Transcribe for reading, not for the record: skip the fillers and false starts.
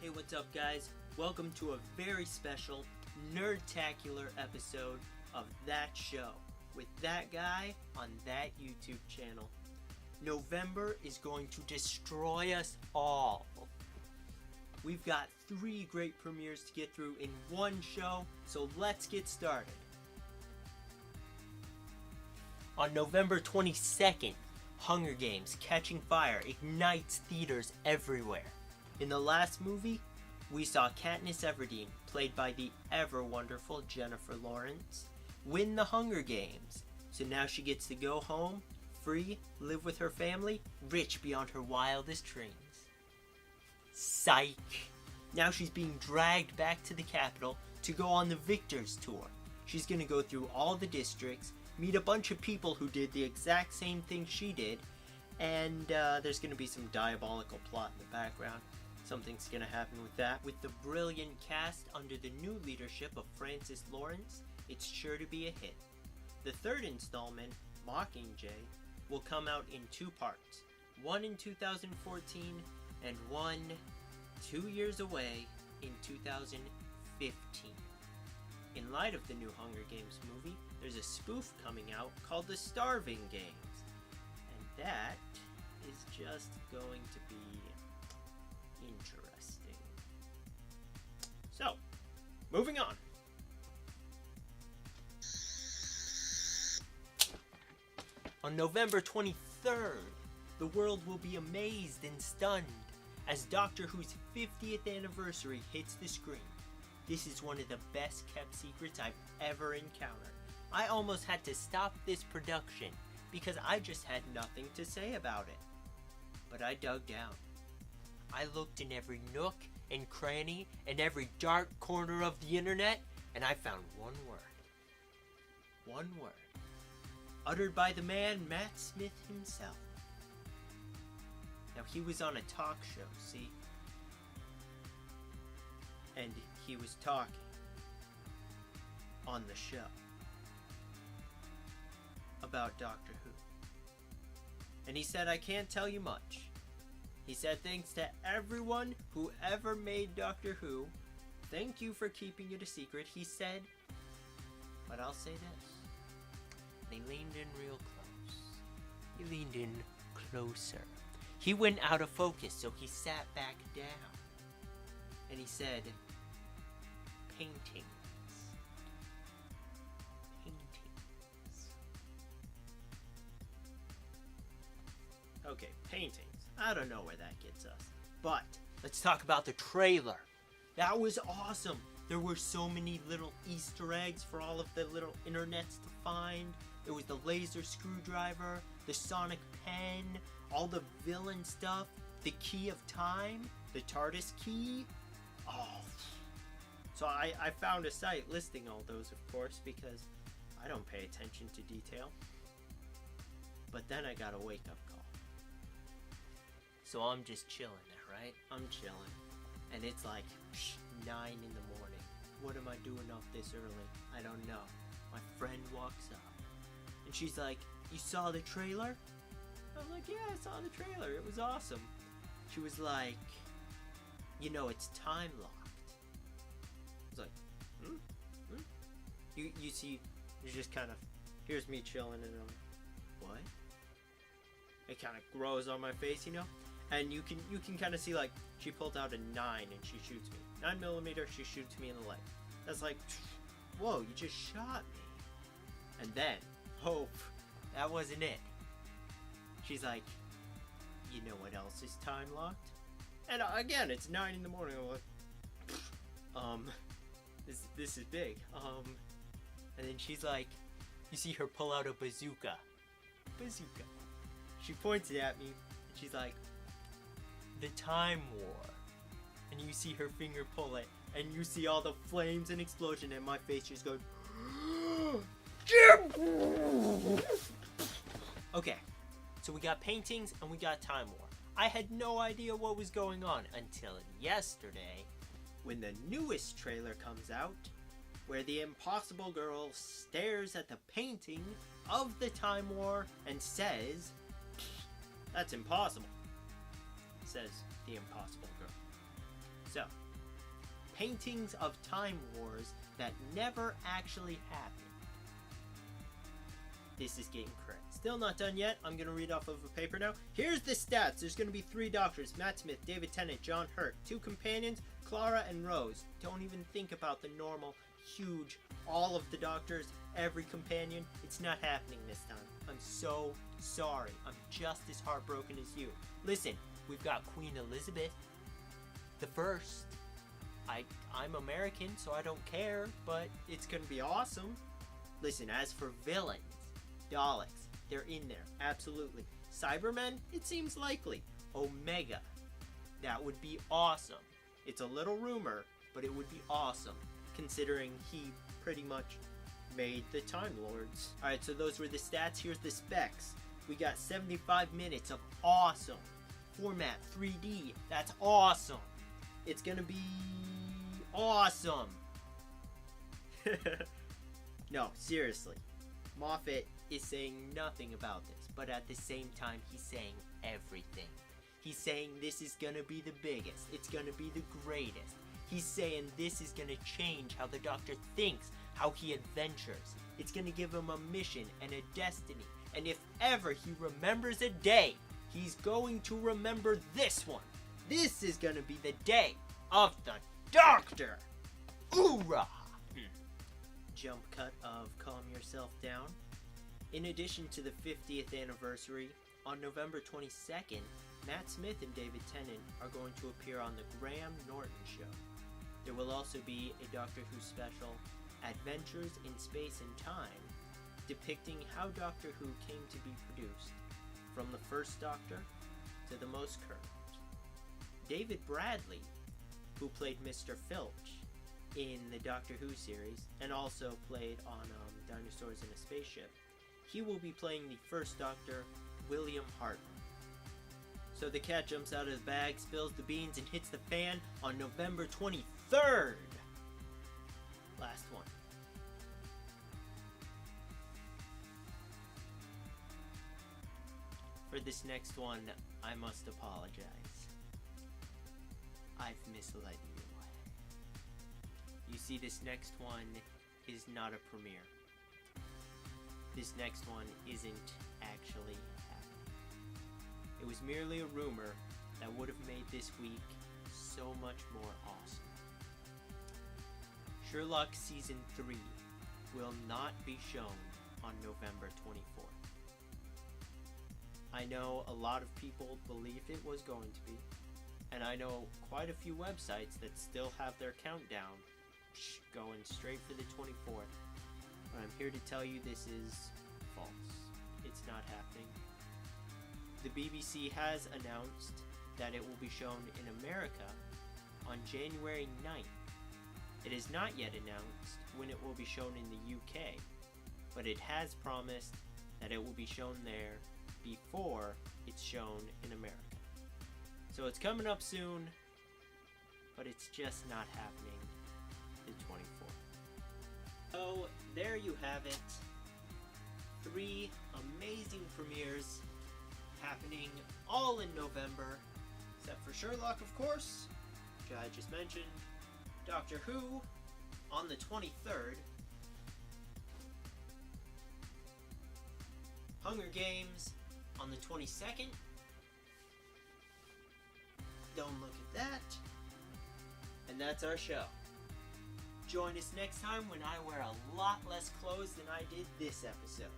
Hey, what's up, guys? Welcome to a very special, nerdtacular episode of That Show with that guy on that YouTube channel. November is going to destroy us all. We've got 3 great premieres to get through in one show, so let's get started. On November 22nd, Hunger Games: Catching Fire ignites theaters everywhere. In the last movie, we saw Katniss Everdeen, played by the ever-wonderful Jennifer Lawrence, win the Hunger Games. So now she gets to go home, free, live with her family, rich beyond her wildest dreams. Psych! Now she's being dragged back to the capital to go on the Victor's Tour. She's gonna go through all the districts, meet a bunch of people who did the exact same thing she did, and there's gonna be some diabolical plot in the background. Something's gonna happen with that. With the brilliant cast under the new leadership of Francis Lawrence, it's sure to be a hit. The third installment, Mockingjay, will come out in 2 parts. One in 2014 and one 2 years away in 2015. In light of the new Hunger Games movie, there's a spoof coming out called The Starving Games. And that is just going to be interesting. So, moving on. On November 23rd, the world will be amazed and stunned as Doctor Who's 50th anniversary hits the screen. This is one of the best kept secrets I've ever encountered. I almost had to stop this production because I just had nothing to say about it. But I dug down. I looked in every nook and cranny and every dark corner of the internet, and I found one word. One word. Uttered by the man Matt Smith himself. Now, he was on a talk show, see? And he was talking on the show about Doctor Who. And he said, I can't tell you much. He said, thanks to everyone who ever made Doctor Who. Thank you for keeping it a secret, he said. But I'll say this. And he leaned in real close. He leaned in closer. He went out of focus, so he sat back down. And he said, paintings. Paintings. Okay, paintings. I don't know where that gets us. But let's talk about the trailer. That was awesome. There were so many little Easter eggs for all of the little internets to find. There was the laser screwdriver, the sonic pen, all the villain stuff, the key of time, the TARDIS key. Oh. So I found a site listing all those, of course, because I don't pay attention to detail. But then I got a wake-up call. So I'm just chilling there, right? I'm chilling. And it's like 9 in the morning. What am I doing up this early? I don't know. My friend walks up. And she's like, you saw the trailer? I'm like, yeah, I saw the trailer. It was awesome. She was like, you know, it's time locked. I was like, You see, it's just kind of, here's me chilling and I'm like, what? It kind of grows on my face, you know? And you can kind of see, like, she pulled out a 9 and she shoots me. 9mm, she shoots me in the leg. That's like, whoa, you just shot me. And then, that wasn't it. She's like, you know what else is time locked? And again, it's 9 in the morning. I'm like, this is big. And then she's like, you see her pull out a bazooka. Bazooka. She points it at me, and she's like, the Time War. And you see her finger pull it, and you see all the flames and explosion, and my face just goes, okay, so we got paintings and we got Time War. I had no idea what was going on until yesterday, when the newest trailer comes out, where the Impossible Girl stares at the painting of the Time War and says, that's impossible, says the Impossible Girl. So, paintings of Time Wars that never actually happened. This is getting crazy. Still not done yet. I'm going to read off of a paper now. Here's the stats. There's going to be 3 doctors. Matt Smith, David Tennant, John Hurt. 2 companions, Clara and Rose. Don't even think about the normal, huge, all of the doctors, every companion. It's not happening this time. I'm so sorry. I'm just as heartbroken as you. Listen, we've got Queen Elizabeth the First. I'm American, so I don't care, but it's going to be awesome. Listen, as for villains, Daleks, they're in there, absolutely. Cybermen, it seems likely. Omega, that would be awesome. It's a little rumor, but it would be awesome, considering he pretty much made the Time Lords. Alright, so those were the stats. Here's the specs. We got 75 minutes of awesome. Format 3D, that's awesome. It's gonna be awesome. No, seriously. Moffat is saying nothing about this, but at the same time, he's saying everything. He's saying this is gonna be the biggest. It's gonna be the greatest. He's saying this is gonna change how the Doctor thinks, how he adventures. It's gonna give him a mission and a destiny. And if ever he remembers a day, he's going to remember this one. This is gonna be the day of the Doctor. Hoorah! Jump cut of Calm Yourself Down. In addition to the 50th anniversary, on November 22nd, Matt Smith and David Tennant are going to appear on the Graham Norton Show. There will also be a Doctor Who special, Adventures in Space and Time, depicting how Doctor Who came to be produced, from the first Doctor to the most current. David Bradley, who played Mr. Filch in the Doctor Who series, and also played on Dinosaurs in a Spaceship, he will be playing the first Doctor, William Hartnell. So the cat jumps out of his bag, spills the beans, and hits the fan on November 23rd. Last one. For this next one, I must apologize. I've misled you. You see, this next one is not a premiere. This next one isn't actually happening. It was merely a rumor that would have made this week so much more awesome. Sherlock Season 3 will not be shown on November 24th. I know a lot of people believed it was going to be, and I know quite a few websites that still have their countdown going straight for the 24th. But I'm here to tell you this is false. It's not happening. The BBC has announced that it will be shown in America on January 9th. It is not yet announced when it will be shown in the UK, but it has promised that it will be shown there before it's shown in America. So it's coming up soon, but it's just not happening the 24th. So there you have it. 3 amazing premieres happening all in November, except for Sherlock, of course, which I just mentioned. Doctor Who on the 23rd. Hunger Games on the 22nd. Don't look at that. And that's our show. Join us next time when I wear a lot less clothes than I did this episode.